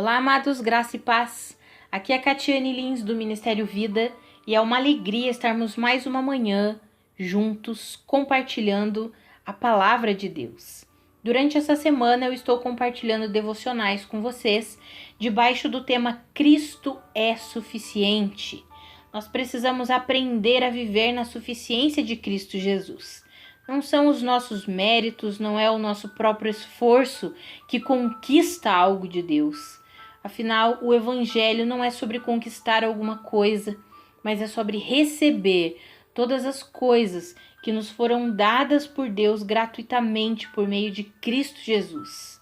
Olá, amados, graça e paz. Aqui é a Catiane Lins do Ministério Vida e é uma alegria estarmos mais uma manhã juntos compartilhando a palavra de Deus. Durante essa semana eu estou compartilhando devocionais com vocês debaixo do tema Cristo é suficiente. Nós precisamos aprender a viver na suficiência de Cristo Jesus. Não são os nossos méritos, não é o nosso próprio esforço que conquista algo de Deus. Afinal, o Evangelho não é sobre conquistar alguma coisa, mas é sobre receber todas as coisas que nos foram dadas por Deus gratuitamente por meio de Cristo Jesus.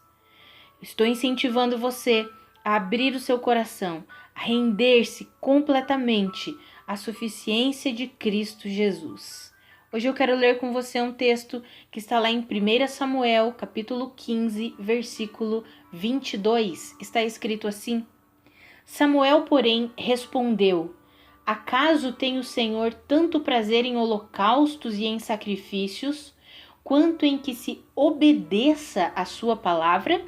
Estou incentivando você a abrir o seu coração, a render-se completamente à suficiência de Cristo Jesus. Hoje eu quero ler com você um texto que está lá em 1 Samuel, capítulo 15, versículo 22. Está escrito assim: Samuel, porém, respondeu: Acaso tem o Senhor tanto prazer em holocaustos e em sacrifícios, quanto em que se obedeça a sua palavra?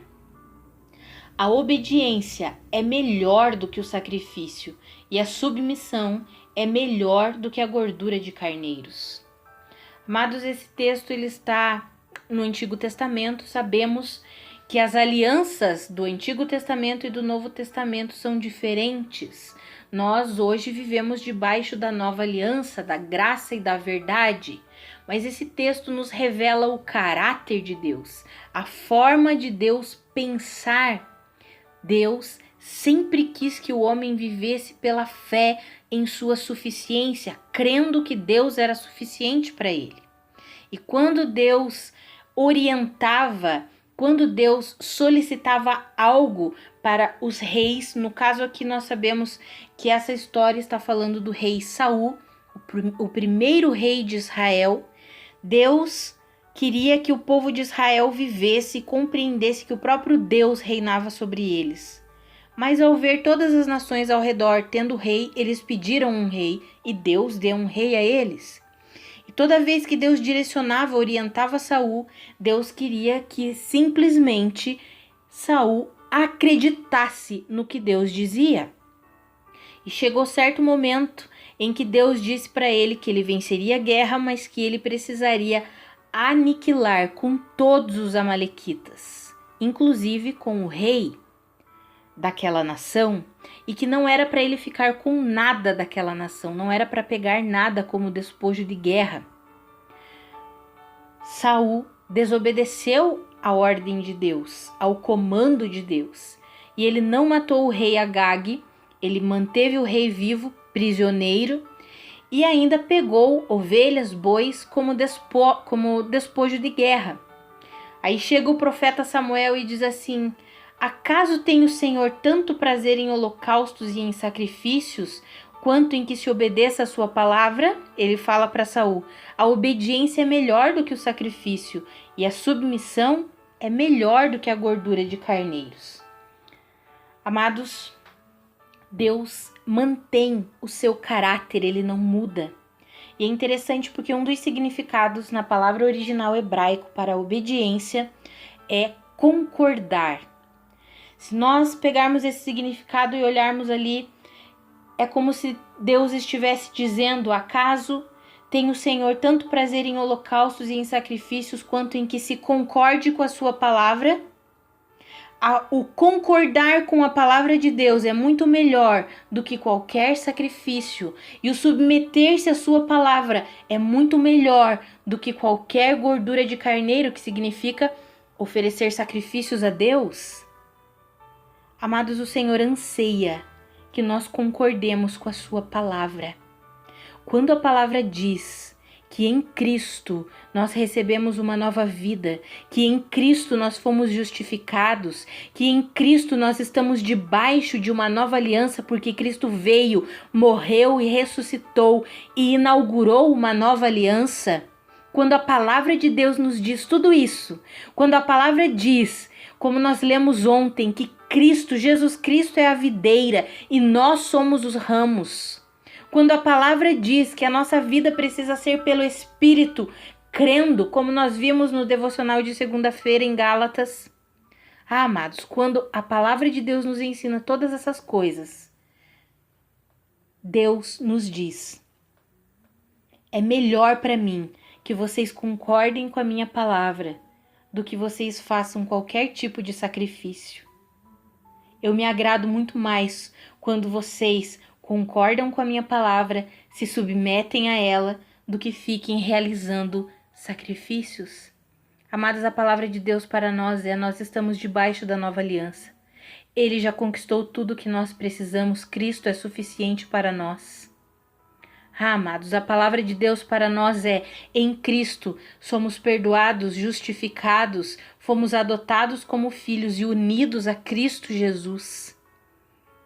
A obediência é melhor do que o sacrifício, e a submissão é melhor do que a gordura de carneiros. Amados, esse texto ele está no Antigo Testamento. Sabemos que as alianças do Antigo Testamento e do Novo Testamento são diferentes. Nós hoje vivemos debaixo da nova aliança, da graça e da verdade. Mas esse texto nos revela o caráter de Deus, a forma de Deus pensar. Deus sempre quis que o homem vivesse pela fé em sua suficiência, crendo que Deus era suficiente para ele. E quando Deus orientava, quando Deus solicitava algo para os reis, no caso aqui nós sabemos que essa história está falando do rei Saul, o primeiro rei de Israel. Deus queria que o povo de Israel vivesse e compreendesse que o próprio Deus reinava sobre eles. Mas ao ver todas as nações ao redor tendo rei, eles pediram um rei e Deus deu um rei a eles. E toda vez que Deus direcionava, orientava Saul, Deus queria que simplesmente Saul acreditasse no que Deus dizia. E chegou certo momento em que Deus disse para ele que ele venceria a guerra, mas que ele precisaria aniquilar com todos os amalequitas, inclusive com o rei daquela nação, e que não era para ele ficar com nada daquela nação, não era para pegar nada como despojo de guerra. Saul desobedeceu à ordem de Deus, ao comando de Deus, e ele não matou o rei Agag, ele manteve o rei vivo, prisioneiro, e ainda pegou ovelhas, bois como despojo de guerra. Aí chega o profeta Samuel e diz assim: Acaso tem o Senhor tanto prazer em holocaustos e em sacrifícios, quanto em que se obedeça a sua palavra? Ele fala para Saul: a obediência é melhor do que o sacrifício, e a submissão é melhor do que a gordura de carneiros. Amados, Deus mantém o seu caráter, ele não muda. E é interessante porque um dos significados na palavra original hebraico para obediência é concordar. Se nós pegarmos esse significado e olharmos ali, é como se Deus estivesse dizendo: acaso tem o Senhor tanto prazer em holocaustos e em sacrifícios, quanto em que se concorde com a sua palavra? O concordar com a palavra de Deus é muito melhor do que qualquer sacrifício, e o submeter-se à sua palavra é muito melhor do que qualquer gordura de carneiro, que significa oferecer sacrifícios a Deus. Amados, o Senhor anseia que nós concordemos com a sua palavra. Quando a palavra diz que em Cristo nós recebemos uma nova vida, que em Cristo nós fomos justificados, que em Cristo nós estamos debaixo de uma nova aliança, porque Cristo veio, morreu e ressuscitou e inaugurou uma nova aliança. Quando a palavra de Deus nos diz tudo isso, quando a palavra diz, como nós lemos ontem, que Jesus Cristo é a videira e nós somos os ramos. Quando a palavra diz que a nossa vida precisa ser pelo Espírito, crendo, como nós vimos no devocional de segunda-feira em Gálatas, Ah, amados, quando a palavra de Deus nos ensina todas essas coisas, Deus nos diz: é melhor para mim que vocês concordem com a minha palavra do que vocês façam qualquer tipo de sacrifício. Eu me agrado muito mais quando vocês concordam com a minha palavra, se submetem a ela, do que fiquem realizando sacrifícios. Amados, a palavra de Deus para nós nós estamos debaixo da nova aliança. Ele já conquistou tudo o que nós precisamos, Cristo é suficiente para nós. Ah, amados, a palavra de Deus para nós em Cristo somos perdoados, justificados, fomos adotados como filhos e unidos a Cristo Jesus.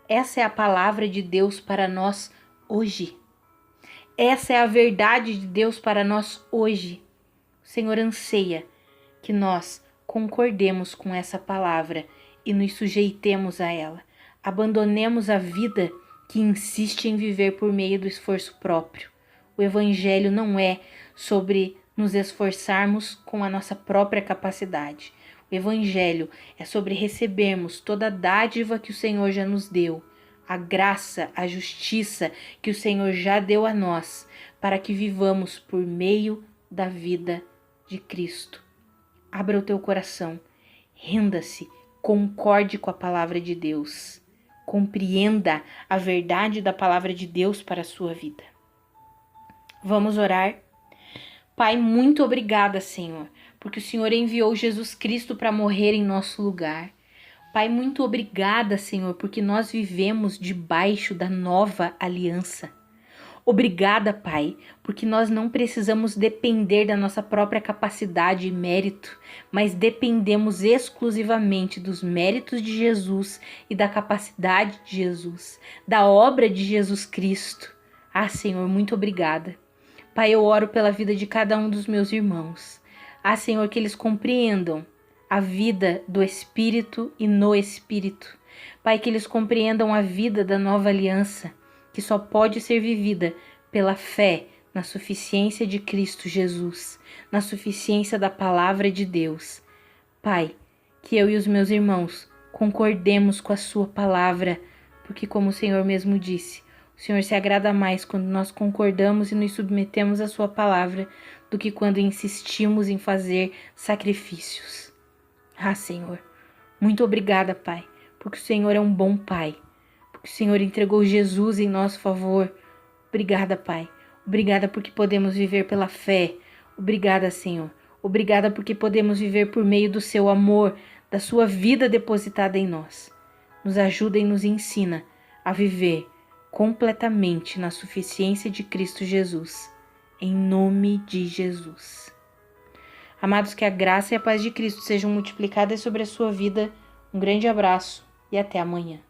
Essa é a palavra de Deus para nós hoje. Essa é a verdade de Deus para nós hoje. O Senhor anseia que nós concordemos com essa palavra e nos sujeitemos a ela. Abandonemos a vida que insiste em viver por meio do esforço próprio. O Evangelho não é sobre nos esforçarmos com a nossa própria capacidade. O Evangelho é sobre recebermos toda a dádiva que o Senhor já nos deu, a graça, a justiça que o Senhor já deu a nós, para que vivamos por meio da vida de Cristo. Abra o teu coração, renda-se, concorde com a palavra de Deus. Compreenda a verdade da palavra de Deus para a sua vida. Vamos orar? Pai, muito obrigada, Senhor, porque o Senhor enviou Jesus Cristo para morrer em nosso lugar. Pai, muito obrigada, Senhor, porque nós vivemos debaixo da nova aliança. Obrigada, Pai, porque nós não precisamos depender da nossa própria capacidade e mérito, mas dependemos exclusivamente dos méritos de Jesus e da capacidade de Jesus, da obra de Jesus Cristo. Ah, Senhor, muito obrigada. Pai, eu oro pela vida de cada um dos meus irmãos. Ah, Senhor, que eles compreendam a vida do Espírito e no Espírito. Pai, que eles compreendam a vida da nova aliança, que só pode ser vivida pela fé na suficiência de Cristo Jesus, na suficiência da palavra de Deus. Pai, que eu e os meus irmãos concordemos com a sua palavra, porque como o Senhor mesmo disse, o Senhor se agrada mais quando nós concordamos e nos submetemos à sua palavra do que quando insistimos em fazer sacrifícios. Ah, Senhor, muito obrigada, Pai, porque o Senhor é um bom Pai. O Senhor entregou Jesus em nosso favor. Obrigada, Pai. Obrigada porque podemos viver pela fé. Obrigada, Senhor. Obrigada porque podemos viver por meio do seu amor, da sua vida depositada em nós. Nos ajuda e nos ensina a viver completamente na suficiência de Cristo Jesus. Em nome de Jesus. Amados, que a graça e a paz de Cristo sejam multiplicadas sobre a sua vida. Um grande abraço e até amanhã.